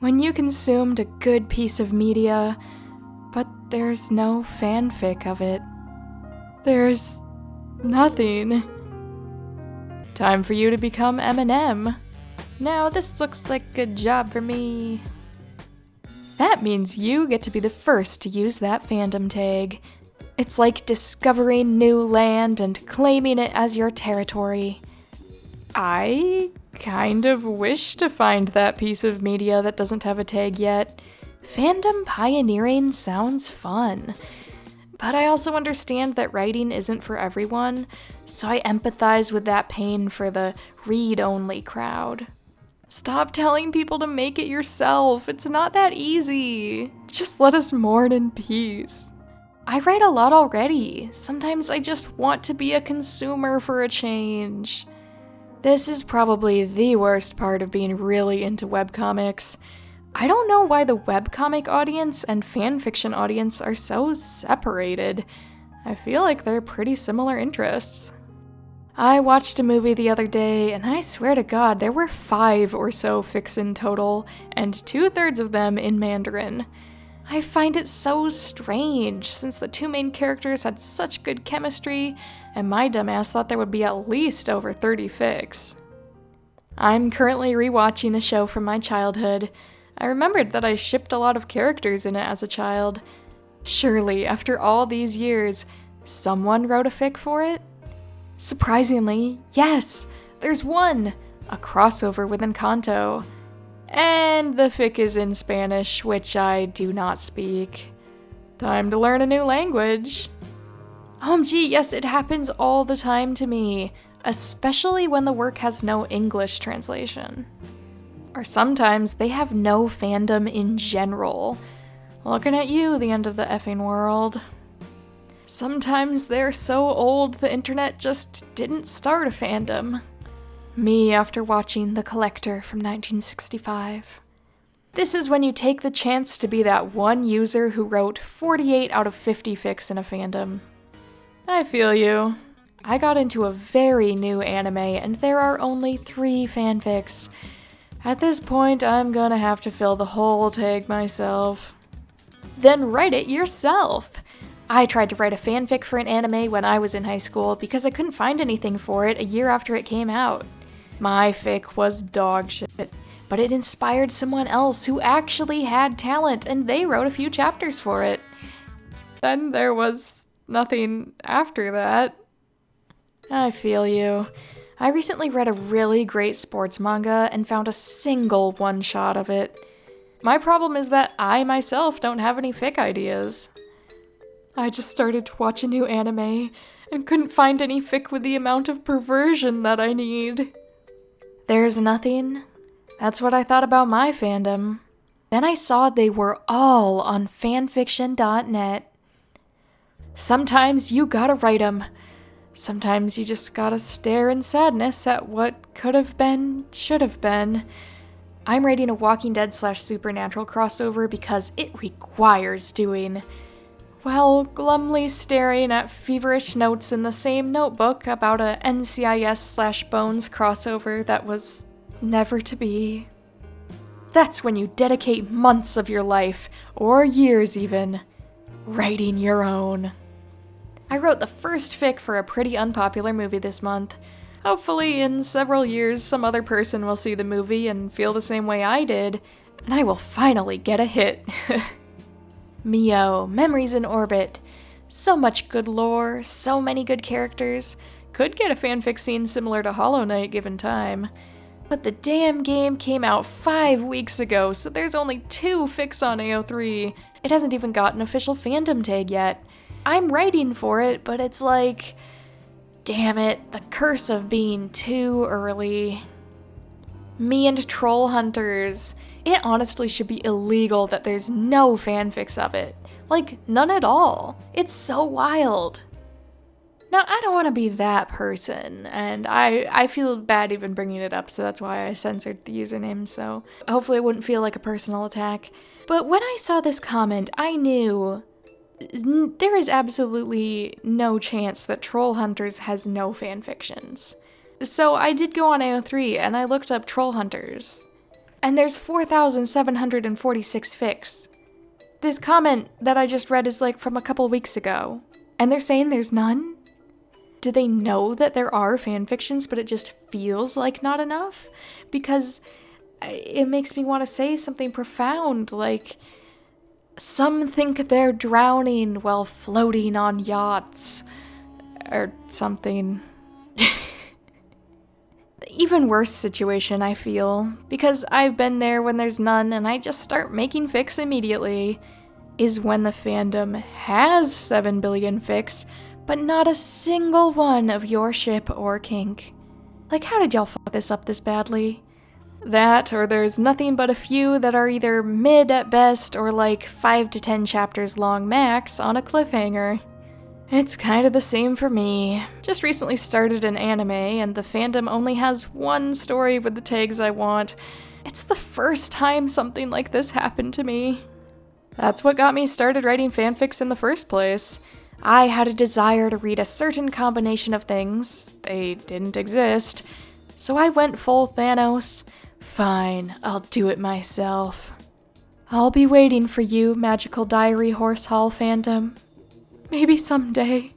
When you consumed a good piece of media, but there's no fanfic of it. There's nothing. Time for you to become Eminem. Now this looks like a good job for me. That means you get to be the first to use that fandom tag. It's like discovering new land and claiming it as your territory. I kind of wish to find that piece of media that doesn't have a tag yet. Fandom pioneering sounds fun. But I also understand that writing isn't for everyone, so I empathize with that pain for the read-only crowd. Stop telling people to make it yourself. It's not that easy. Just let us mourn in peace. I write a lot already. Sometimes I just want to be a consumer for a change. This is probably the worst part of being really into webcomics. I don't know why the webcomic audience and fanfiction audience are so separated. I feel like they're pretty similar interests. I watched a movie the other day, and I swear to God, there were 5 or so fics in total, and 2/3 of them in Mandarin. I find it so strange, since the 2 main characters had such good chemistry, and my dumbass thought there would be at least over 30 fics. I'm currently rewatching a show from my childhood. I remembered that I shipped a lot of characters in it as a child. Surely, after all these years, someone wrote a fic for it? Surprisingly, yes, there's one! A crossover with Encanto. And the fic is in Spanish, which I do not speak. Time to learn a new language. OMG, yes, it happens all the time to me, especially when the work has no English translation. Or sometimes they have no fandom in general. Looking at you, the end of the effing world. Sometimes they're so old the internet just didn't start a fandom. Me after watching The Collector from 1965. This is when you take the chance to be that one user who wrote 48 out of 50 fics in a fandom. I feel you. I got into a very new anime and there are only 3 fanfics. At this point, I'm gonna have to fill the whole tag myself. Then write it yourself! I tried to write a fanfic for an anime when I was in high school because I couldn't find anything for it a year after it came out. My fic was dog shit, but it inspired someone else who actually had talent and they wrote a few chapters for it. Then there was nothing after that. I feel you. I recently read a really great sports manga and found a single one-shot of it. My problem is that I myself don't have any fic ideas. I just started to watch a new anime and couldn't find any fic with the amount of perversion that I need. There's nothing. That's what I thought about my fandom. Then I saw they were all on fanfiction.net. Sometimes you gotta write 'em. Sometimes you just gotta stare in sadness at what could have been, should have been. I'm writing a Walking Dead / Supernatural crossover because it requires doing. While glumly staring at feverish notes in the same notebook about a NCIS / Bones crossover that was never to be. That's when you dedicate months of your life, or years even, writing your own. I wrote the first fic for a pretty unpopular movie this month. Hopefully in several years some other person will see the movie and feel the same way I did, and I will finally get a hit. Mio, Memories in Orbit. So much good lore, so many good characters. Could get a fanfic scene similar to Hollow Knight given time. But the damn game came out 5 weeks ago, so there's only 2 fics on AO3. It hasn't even got an official fandom tag yet. I'm writing for it, but it's like, damn it, the curse of being too early. Me and Troll Hunters. It honestly should be illegal that there's no fanfics of it. Like, none at all. It's so wild. Now, I don't want to be that person, and I feel bad even bringing it up, so that's why I censored the username, so hopefully it wouldn't feel like a personal attack. But when I saw this comment, I knew there is absolutely no chance that Troll Hunters has no fanfictions. So I did go on AO3 and I looked up Troll Hunters. And there's 4,746 fics. This comment that I just read is like from a couple weeks ago, and they're saying there's none? Do they know that there are fanfictions, but it just feels like not enough? Because it makes me want to say something profound, like, some think they're drowning while floating on yachts, or something. Even worse situation, I feel, because I've been there when there's none and I just start making fics immediately, is when the fandom has 7 billion fics, but not a single one of your ship or kink. Like, how did y'all fuck this up this badly? That, or there's nothing but a few that are either mid at best or like 5 to 10 chapters long max on a cliffhanger. It's kind of the same for me. Just recently started an anime, and the fandom only has one story with the tags I want. It's the first time something like this happened to me. That's what got me started writing fanfics in the first place. I had a desire to read a certain combination of things. They didn't exist. So I went full Thanos. Fine, I'll do it myself. I'll be waiting for you, Magical Diary Horse Hall fandom. Maybe someday.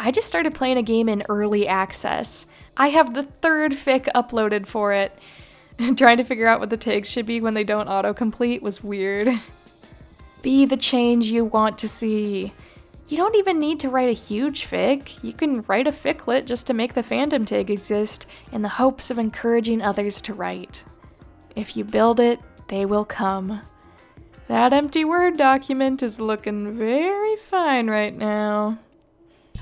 I just started playing a game in early access. I have the 3rd fic uploaded for it. Trying to figure out what the tags should be when they don't autocomplete was weird. Be the change you want to see. You don't even need to write a huge fic. You can write a ficlet just to make the fandom tag exist in the hopes of encouraging others to write. If you build it, they will come. That empty Word document is looking very fine right now.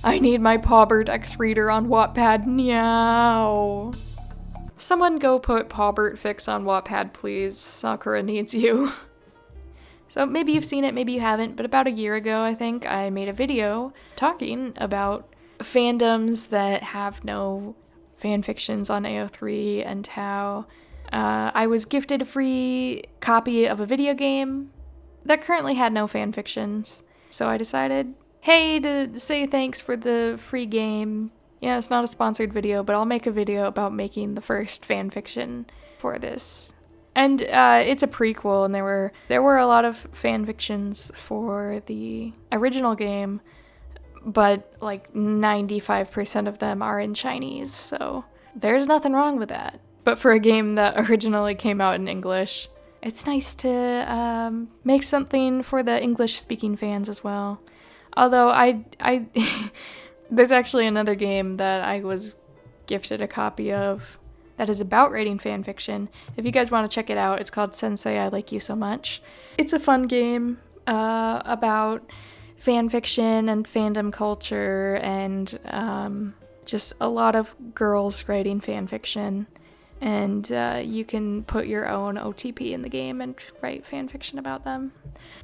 I need my Paubert X reader on Wattpad now. Someone go put Paubert fics on Wattpad, please. Sakura needs you. So maybe you've seen it, maybe you haven't, but about a year ago, I think, I made a video talking about fandoms that have no fanfictions on AO3 and how I was gifted a free copy of a video game that currently had no fanfictions. So I decided, hey, to say thanks for the free game, yeah, it's not a sponsored video, but I'll make a video about making the first fanfiction for this. And it's a prequel, and there were a lot of fanfictions for the original game, but like 95% of them are in Chinese, so there's nothing wrong with that. But for a game that originally came out in English, it's nice to make something for the English-speaking fans as well. Although I there's actually another game that I was gifted a copy of that is about writing fanfiction. If you guys want to check it out, it's called Sensei, I Like You So Much. It's a fun game about fanfiction and fandom culture and just a lot of girls writing fanfiction. And you can put your own OTP in the game and write fanfiction about them.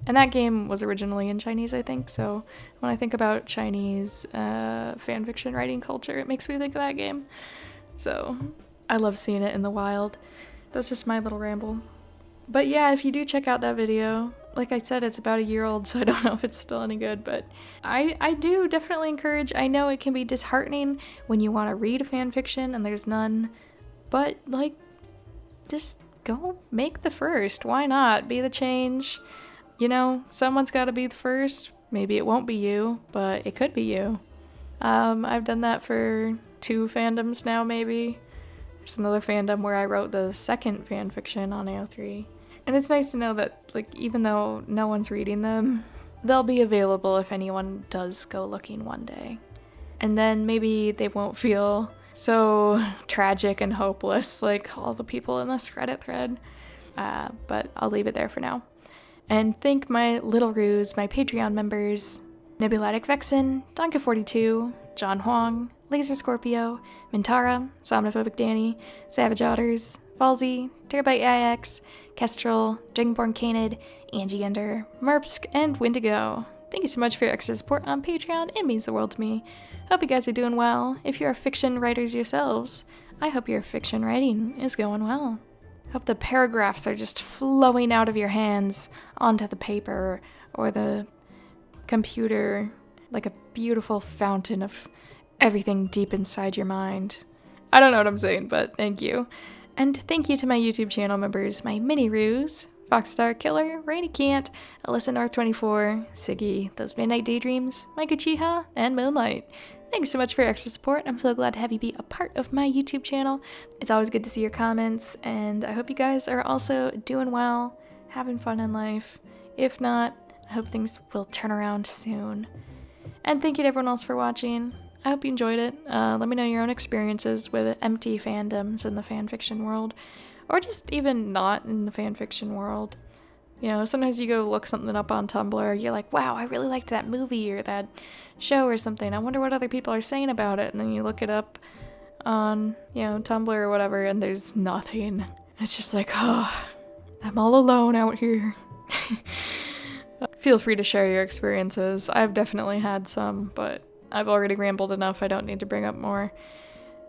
And that game was originally in Chinese, I think, so when I think about Chinese fanfiction writing culture, it makes me think of that game. So I love seeing it in the wild. That's just my little ramble. But yeah, if you do check out that video, like I said, it's about a year old, so I don't know if it's still any good, but I do definitely encourage. I know it can be disheartening when you want to read a fanfiction and there's none, but like, just go make the first. Why not? Be the change. You know, someone's got to be the first. Maybe it won't be you, but it could be you. I've done that for 2 fandoms now, maybe. There's another fandom where I wrote the second fanfiction on AO3. And it's nice to know that, like, even though no one's reading them, they'll be available if anyone does go looking one day. And then maybe they won't feel so tragic and hopeless like all the people in this Reddit thread. But I'll leave it there for now. And thank my little ruse, my Patreon members, Nebulatic Vexen, Donka42, John Huang, Laser Scorpio, Mintara, Somnophobic Danny, Savage Otters, Falsey, Terabyte IX, Kestrel, Dragonborn Canid, Angie Ender, Merpsk, and Windigo. Thank you so much for your extra support on Patreon. It means the world to me. Hope you guys are doing well. If you're fiction writers yourselves, I hope your fiction writing is going well. Hope the paragraphs are just flowing out of your hands onto the paper or the computer like a beautiful fountain of everything deep inside your mind. I don't know what I'm saying, but thank you. And thank you to my YouTube channel members, my Mini Ruse, Foxstar Killer, Rainy Can't, Alyssa North 24, Siggy, Those Midnight Daydreams, Mike Uchiha, and Moonlight. Thanks so much for your extra support. I'm so glad to have you be a part of my YouTube channel. It's always good to see your comments, and I hope you guys are also doing well, having fun in life. If not, I hope things will turn around soon. And thank you to everyone else for watching. I hope you enjoyed it. Let me know your own experiences with empty fandoms in the fanfiction world, or just even not in the fanfiction world. You know, sometimes you go look something up on Tumblr, you're like, wow, I really liked that movie or that show or something. I wonder what other people are saying about it. And then you look it up on, you know, Tumblr or whatever, and there's nothing. It's just like, oh, I'm all alone out here. Feel free to share your experiences. I've definitely had some, but I've already rambled enough. I don't need to bring up more.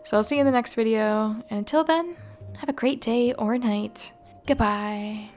So I'll see you in the next video. And until then, have a great day or night. Goodbye.